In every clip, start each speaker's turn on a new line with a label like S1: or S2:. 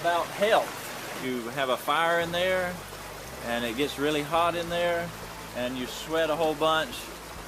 S1: about health. You have a fire in there, and it gets really hot in there, and you sweat a whole bunch,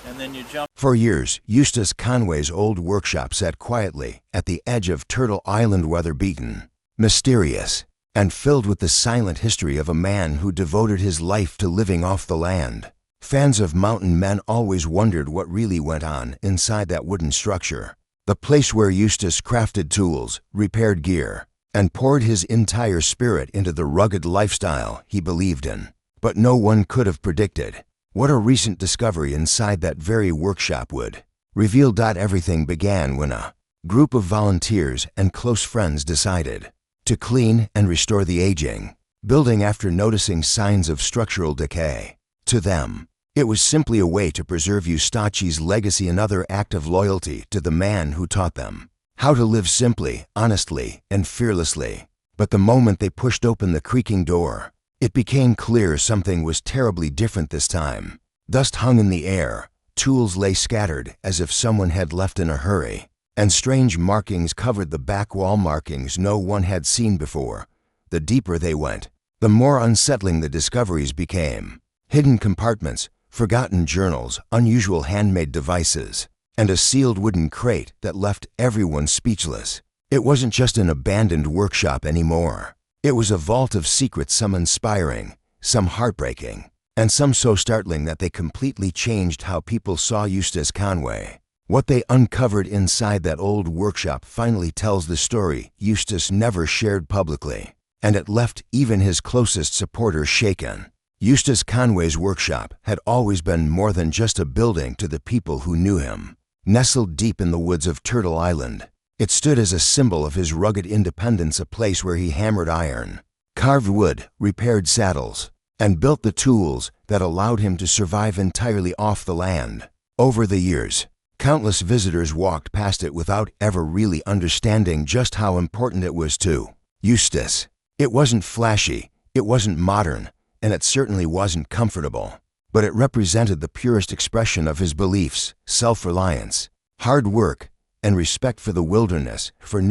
S1: and then you jump.
S2: For years, Eustace Conway's old workshop sat quietly at the edge of Turtle Island, weather-beaten, mysterious, and filled with the silent history of a man who devoted his life to living off the land. Fans of mountain men always wondered what really went on inside that wooden structure, the place where Eustace crafted tools, repaired gear, and poured his entire spirit into the rugged lifestyle he believed in. But no one could have predicted what a recent discovery inside that very workshop would reveal. Everything began when a group of volunteers and close friends decided to clean and restore the aging building after noticing signs of structural decay. To them, it was simply a way to preserve Eustace's legacy, another act of loyalty to the man who taught them how to live simply, honestly, and fearlessly. But the moment they pushed open the creaking door, it became clear something was terribly different this time. Dust hung in the air, tools lay scattered as if someone had left in a hurry, and strange markings covered the back wall, markings no one had seen before. The deeper they went, the more unsettling the discoveries became. Hidden compartments, forgotten journals, unusual handmade devices, and a sealed wooden crate that left everyone speechless. It wasn't just an abandoned workshop anymore. It was a vault of secrets, some inspiring, some heartbreaking, and some so startling that they completely changed how people saw Eustace Conway. What they uncovered inside that old workshop finally tells the story Eustace never shared publicly, and it left even his closest supporters shaken. Eustace Conway's workshop had always been more than just a building to the people who knew him. Nestled deep in the woods of Turtle Island, it stood as a symbol of his rugged independence, a place where he hammered iron, carved wood, repaired saddles, and built the tools that allowed him to survive entirely off the land. Over the years, countless visitors walked past it without ever really understanding just how important it was to Eustace. It wasn't flashy, it wasn't modern, and it certainly wasn't comfortable, but it represented the purest expression of his beliefs, self-reliance, hard work, and respect for the wilderness. For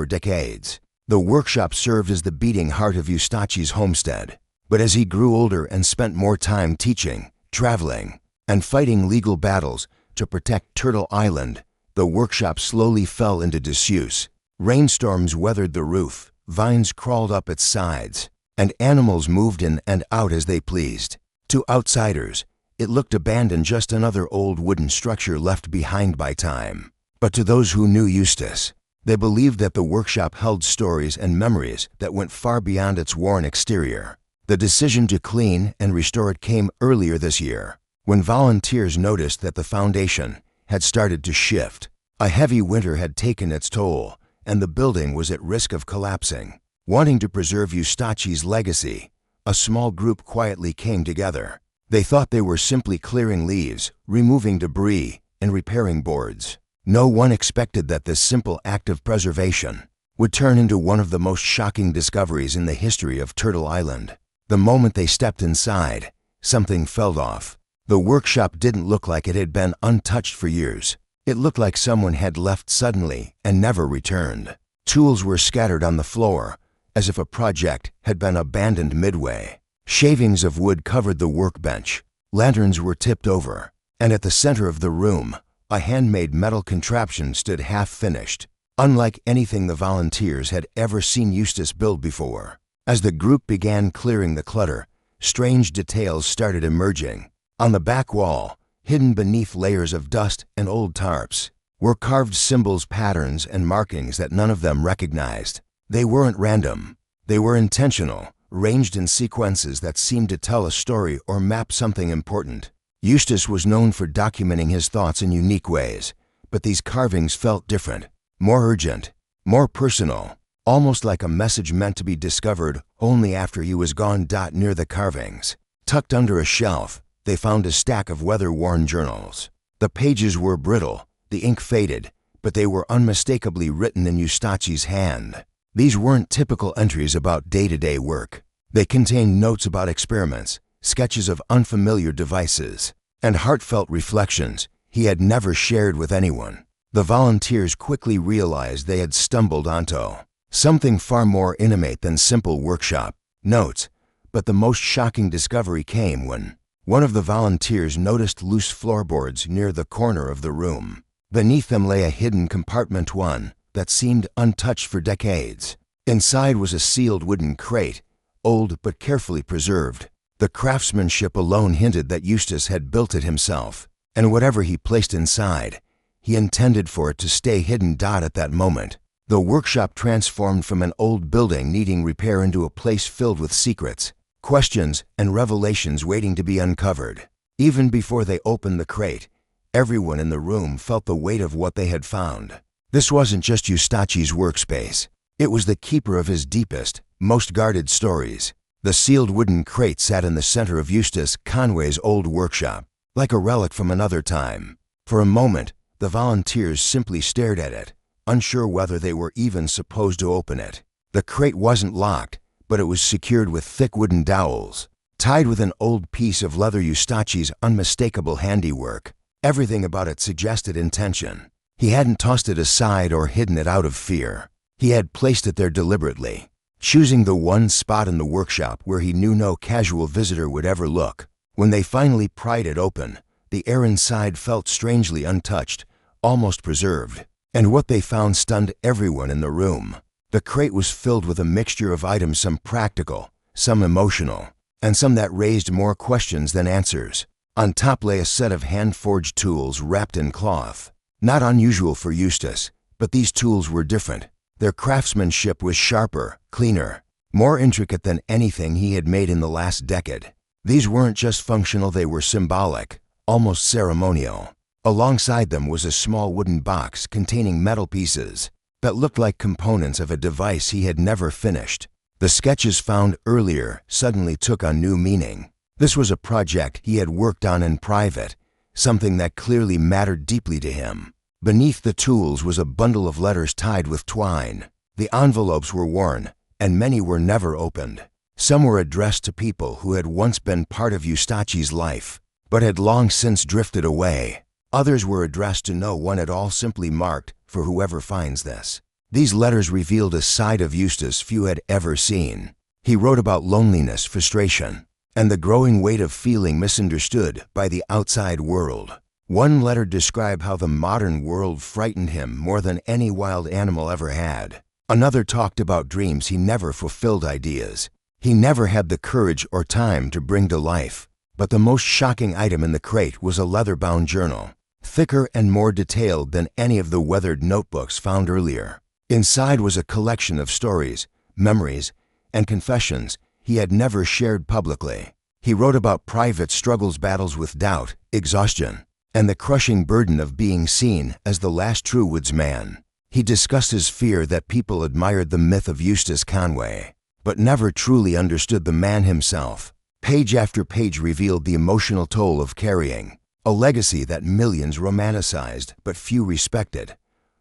S2: decades, the workshop served as the beating heart of Eustace's homestead. But as he grew older and spent more time teaching, traveling, and fighting legal battles to protect Turtle Island, the workshop slowly fell into disuse. Rainstorms weathered the roof, vines crawled up its sides, and animals moved in and out as they pleased. To outsiders, it looked abandoned, just another old wooden structure left behind by time. But to those who knew Eustace, they believed that the workshop held stories and memories that went far beyond its worn exterior. The decision to clean and restore it came earlier this year, when volunteers noticed that the foundation had started to shift. A heavy winter had taken its toll, and the building was at risk of collapsing. Wanting to preserve Eustace's legacy, a small group quietly came together. They thought they were simply clearing leaves, removing debris, and repairing boards. No one expected that this simple act of preservation would turn into one of the most shocking discoveries in the history of Turtle Island. The moment they stepped inside, something fell off. The workshop didn't look like it had been untouched for years. It looked like someone had left suddenly and never returned. Tools were scattered on the floor, as if a project had been abandoned midway. Shavings of wood covered the workbench, lanterns were tipped over, and at the center of the room, a handmade metal contraption stood half-finished, unlike anything the volunteers had ever seen Eustace build before. As the group began clearing the clutter, strange details started emerging. On the back wall, hidden beneath layers of dust and old tarps, were carved symbols, patterns, and markings that none of them recognized. They weren't random. They were intentional, arranged in sequences that seemed to tell a story or map something important. Eustace was known for documenting his thoughts in unique ways, but these carvings felt different, more urgent, more personal, almost like a message meant to be discovered only after he was gone. Near the carvings, tucked under a shelf, they found a stack of weather-worn journals. The pages were brittle, the ink faded, but they were unmistakably written in Eustace's hand. These weren't typical entries about day-to-day work. They contained notes about experiments, sketches of unfamiliar devices, and heartfelt reflections he had never shared with anyone. The volunteers quickly realized they had stumbled onto Something far more intimate than simple workshop notes. But the most shocking discovery came when one of the volunteers noticed loose floorboards near the corner of the room. Beneath them lay a hidden compartment, one that seemed untouched for decades. Inside was a sealed wooden crate, old but carefully preserved. The craftsmanship alone hinted that Eustace had built it himself, and whatever he placed inside, he intended for it to stay hidden. At that moment, the workshop transformed from an old building needing repair into a place filled with secrets, questions, and revelations waiting to be uncovered. Even before they opened the crate, everyone in the room felt the weight of what they had found. This wasn't just Eustace's workspace. It was the keeper of his deepest, most guarded stories. The sealed wooden crate sat in the center of Eustace Conway's old workshop, like a relic from another time. For a moment, the volunteers simply stared at it, unsure whether they were even supposed to open it. The crate wasn't locked, but it was secured with thick wooden dowels, tied with an old piece of leather, Eustace's unmistakable handiwork. Everything about it suggested intention. He hadn't tossed it aside or hidden it out of fear. He had placed it there deliberately, choosing the one spot in the workshop where he knew no casual visitor would ever look. When they finally pried it open, the air inside felt strangely untouched, almost preserved. And what they found stunned everyone in the room. The crate was filled with a mixture of items, some practical, some emotional, and some that raised more questions than answers. On top lay a set of hand-forged tools wrapped in cloth. Not unusual for Eustace, but these tools were different. Their craftsmanship was sharper, cleaner, more intricate than anything he had made in the last decade. These weren't just functional, they were symbolic, almost ceremonial. Alongside them was a small wooden box containing metal pieces that looked like components of a device he had never finished. The sketches found earlier suddenly took on new meaning. This was a project he had worked on in private, something that clearly mattered deeply to him. Beneath the tools was a bundle of letters tied with twine. The envelopes were worn, and many were never opened. Some were addressed to people who had once been part of Eustace's life, but had long since drifted away. Others were addressed to no one at all, simply marked, "For whoever finds this." These letters revealed a side of Eustace few had ever seen. He wrote about loneliness, frustration, and the growing weight of feeling misunderstood by the outside world. One letter described how the modern world frightened him more than any wild animal ever had. Another talked about dreams he never fulfilled, ideas he never had the courage or time to bring to life. But the most shocking item in the crate was a leather-bound journal, thicker and more detailed than any of the weathered notebooks found earlier. Inside was a collection of stories, memories, and confessions he had never shared publicly. He wrote about private struggles, battles with doubt, exhaustion, and the crushing burden of being seen as the last true woodsman. He discussed his fear that people admired the myth of Eustace Conway, but never truly understood the man himself. Page after page revealed the emotional toll of carrying a legacy that millions romanticized but few respected.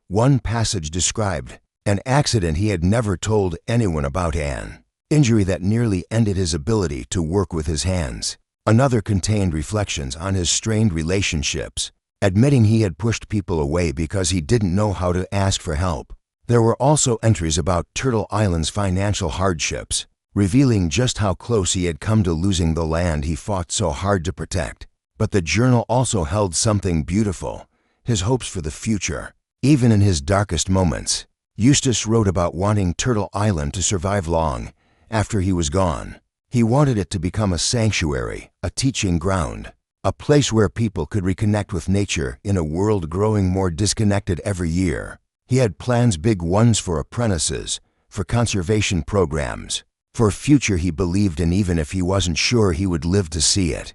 S2: One passage described an accident he had never told anyone about, an injury that nearly ended his ability to work with his hands. Another contained reflections on his strained relationships, admitting he had pushed people away because he didn't know how to ask for help. There were also entries about Turtle Island's financial hardships, revealing just how close he had come to losing the land he fought so hard to protect. But the journal also held something beautiful, his hopes for the future. Even in his darkest moments, Eustace wrote about wanting Turtle Island to survive long after he was gone. He wanted it to become a sanctuary, a teaching ground, a place where people could reconnect with nature in a world growing more disconnected every year. He had plans, big ones, for apprentices, for conservation programs, for a future he believed in even if he wasn't sure he would live to see it.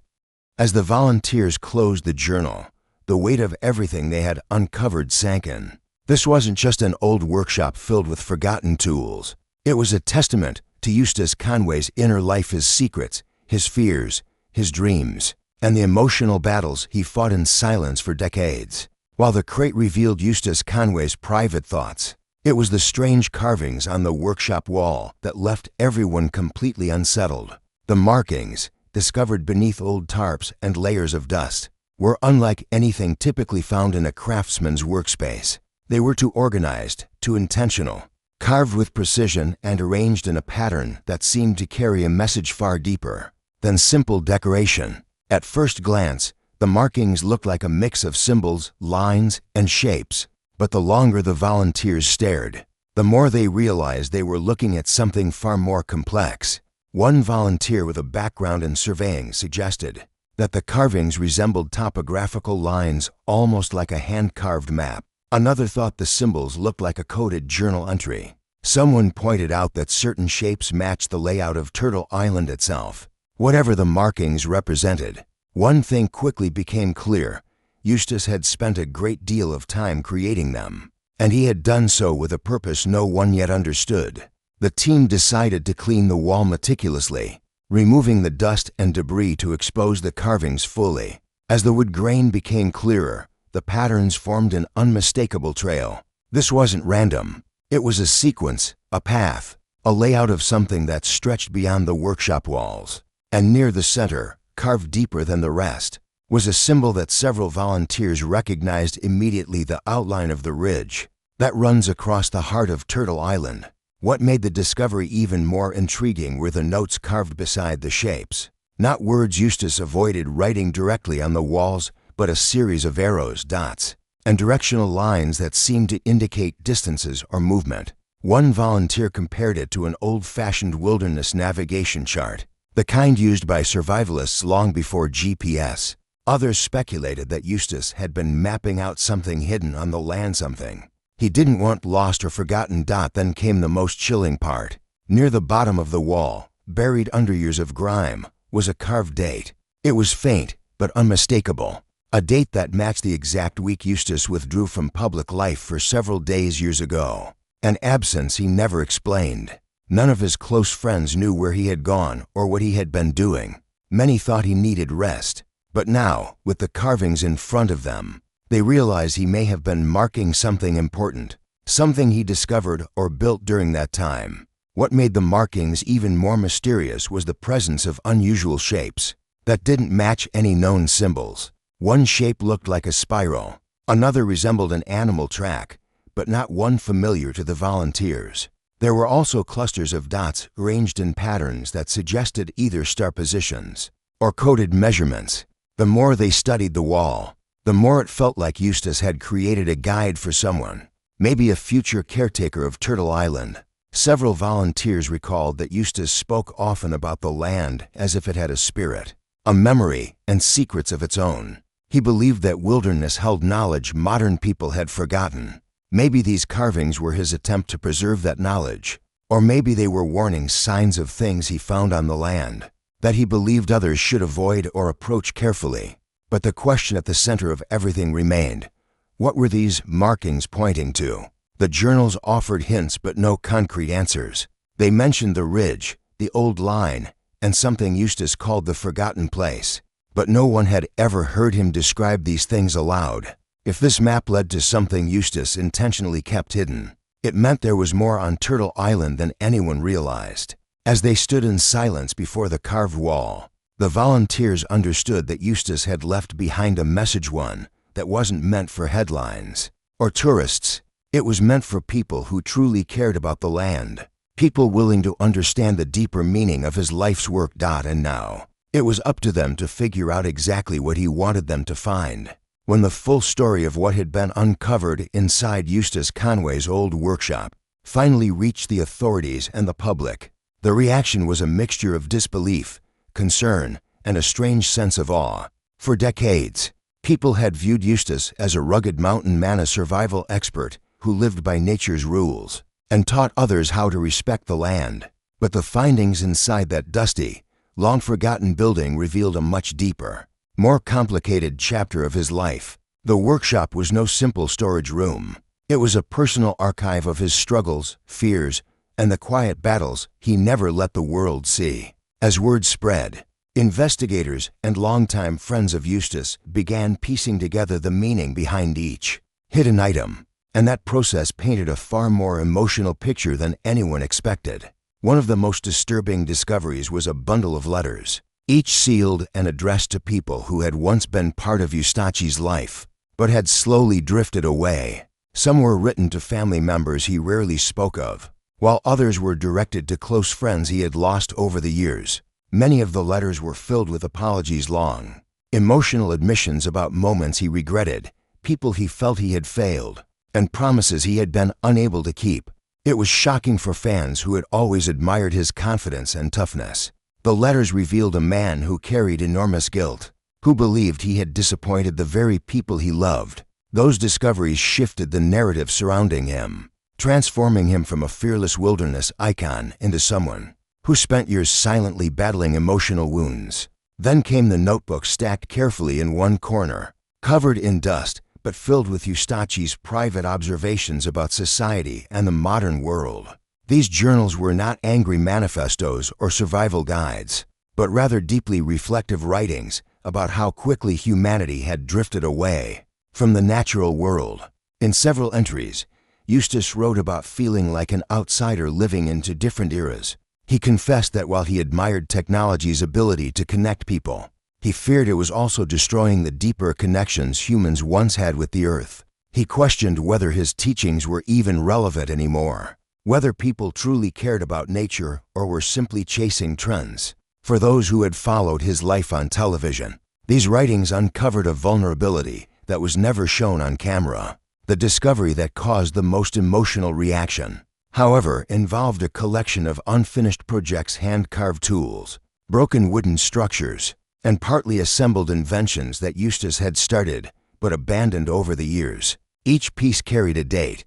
S2: As the volunteers closed the journal, the weight of everything they had uncovered sank in. This wasn't just an old workshop filled with forgotten tools. It was a testament to Eustace Conway's inner life, his secrets, his fears, his dreams, and the emotional battles he fought in silence for decades. While the crate revealed Eustace Conway's private thoughts, it was the strange carvings on the workshop wall that left everyone completely unsettled. The markings, discovered beneath old tarps and layers of dust, were unlike anything typically found in a craftsman's workspace. They were too organized, too intentional, carved with precision and arranged in a pattern that seemed to carry a message far deeper than simple decoration. At first glance, the markings looked like a mix of symbols, lines, and shapes, but the longer the volunteers stared, the more they realized they were looking at something far more complex. One volunteer with a background in surveying suggested that the carvings resembled topographical lines, almost like a hand-carved map. Another thought the symbols looked like a coded journal entry. Someone pointed out that certain shapes matched the layout of Turtle Island itself. Whatever the markings represented, one thing quickly became clear: Eustace had spent a great deal of time creating them, and he had done so with a purpose no one yet understood. The team decided to clean the wall meticulously, removing the dust and debris to expose the carvings fully. As the wood grain became clearer, the patterns formed an unmistakable trail. This wasn't random. It was a sequence, a path, a layout of something that stretched beyond the workshop walls. And near the center, carved deeper than the rest, was a symbol that several volunteers recognized immediately: the outline of the ridge that runs across the heart of Turtle Island. What made the discovery even more intriguing were the notes carved beside the shapes. Not words Eustace avoided writing directly on the walls, but a series of arrows, dots, and directional lines that seemed to indicate distances or movement. One volunteer compared it to an old-fashioned wilderness navigation chart, the kind used by survivalists long before GPS. Others speculated that Eustace had been mapping out something hidden on the land, something he didn't want lost or forgotten. Then came the most chilling part. Near the bottom of the wall, buried under years of grime, was a carved date. It was faint, but unmistakable. A date that matched the exact week Eustace withdrew from public life for several days years ago. An absence he never explained. None of his close friends knew where he had gone or what he had been doing. Many thought he needed rest. But now, with the carvings in front of them, they realized he may have been marking something important, something he discovered or built during that time. What made the markings even more mysterious was the presence of unusual shapes that didn't match any known symbols. One shape looked like a spiral, another resembled an animal track, but not one familiar to the volunteers. There were also clusters of dots arranged in patterns that suggested either star positions or coded measurements. The more they studied the wall, the more it felt like Eustace had created a guide for someone, maybe a future caretaker of Turtle Island. Several volunteers recalled that Eustace spoke often about the land as if it had a spirit, a memory, and secrets of its own. He believed that wilderness held knowledge modern people had forgotten. Maybe these carvings were his attempt to preserve that knowledge, or maybe they were warning signs of things he found on the land that he believed others should avoid or approach carefully. But the question at the center of everything remained: what were these markings pointing to? The journals offered hints but no concrete answers. They mentioned the ridge, the old line, and something Eustace called the forgotten place. But no one had ever heard him describe these things aloud. If this map led to something Eustace intentionally kept hidden, it meant there was more on Turtle Island than anyone realized. As they stood in silence before the carved wall, the volunteers understood that Eustace had left behind a message, one that wasn't meant for headlines or tourists. It was meant for people who truly cared about the land, people willing to understand the deeper meaning of his life's work. And now, it was up to them to figure out exactly what he wanted them to find. When the full story of what had been uncovered inside Eustace Conway's old workshop finally reached the authorities and the public, the reaction was a mixture of disbelief, concern, and a strange sense of awe. For decades, people had viewed Eustace as a rugged mountain man, a survival expert who lived by nature's rules and taught others how to respect the land. But the findings inside that dusty, long-forgotten building revealed a much deeper, more complicated chapter of his life. The workshop was no simple storage room. It was a personal archive of his struggles, fears, and the quiet battles he never let the world see. As word spread, investigators and longtime friends of Eustace began piecing together the meaning behind each hidden item, and that process painted a far more emotional picture than anyone expected. One of the most disturbing discoveries was a bundle of letters, each sealed and addressed to people who had once been part of Eustace's life, but had slowly drifted away. Some were written to family members he rarely spoke of, while others were directed to close friends he had lost over the years. Many of the letters were filled with apologies long, emotional admissions about moments he regretted, people he felt he had failed, and promises he had been unable to keep. It was shocking for fans who had always admired his confidence and toughness. The letters revealed a man who carried enormous guilt, who believed he had disappointed the very people he loved. Those discoveries shifted the narrative surrounding him, transforming him from a fearless wilderness icon into someone who spent years silently battling emotional wounds. Then came the notebook stacked carefully in one corner, covered in dust, but filled with Eustace's private observations about society and the modern world. These journals were not angry manifestos or survival guides, but rather deeply reflective writings about how quickly humanity had drifted away from the natural world. In several entries, Eustace wrote about feeling like an outsider living into different eras. He confessed that while he admired technology's ability to connect people, he feared it was also destroying the deeper connections humans once had with the earth. He questioned whether his teachings were even relevant anymore, whether people truly cared about nature or were simply chasing trends. For those who had followed his life on television, these writings uncovered a vulnerability that was never shown on camera. The discovery that caused the most emotional reaction, however, involved a collection of unfinished projects, hand-carved tools, broken wooden structures, and partly assembled inventions that Eustace had started but abandoned over the years. Each piece carried a date,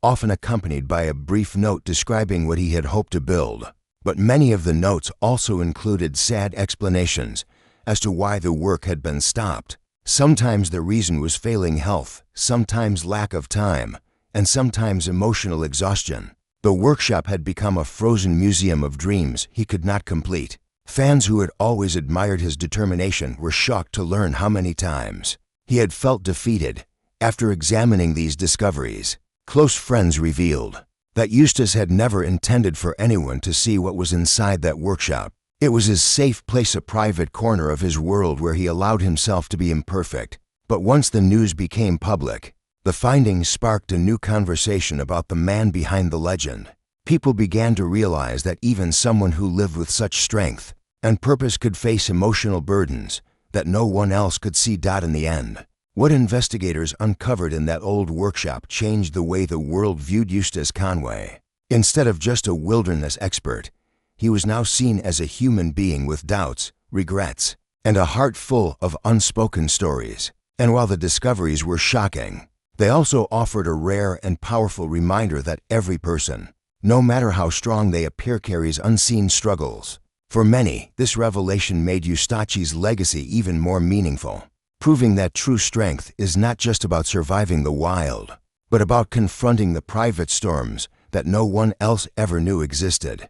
S2: often accompanied by a brief note describing what he had hoped to build. But many of the notes also included sad explanations as to why the work had been stopped. Sometimes the reason was failing health, sometimes lack of time, and sometimes emotional exhaustion. The workshop had become a frozen museum of dreams he could not complete. Fans who had always admired his determination were shocked to learn how many times he had felt defeated. After examining these discoveries, close friends revealed that Eustace had never intended for anyone to see what was inside that workshop. It was his safe place, a private corner of his world where he allowed himself to be imperfect. But once the news became public, the findings sparked a new conversation about the man behind the legend. People began to realize that even someone who lived with such strength and purpose could face emotional burdens that no one else could see. In the end, what investigators uncovered in that old workshop changed the way the world viewed Eustace Conway. Instead of just a wilderness expert, he was now seen as a human being with doubts, regrets, and a heart full of unspoken stories. And while the discoveries were shocking, they also offered a rare and powerful reminder that every person, no matter how strong they appear, carries unseen struggles. For many, this revelation made Eustace's legacy even more meaningful, proving that true strength is not just about surviving the wild, but about confronting the private storms that no one else ever knew existed.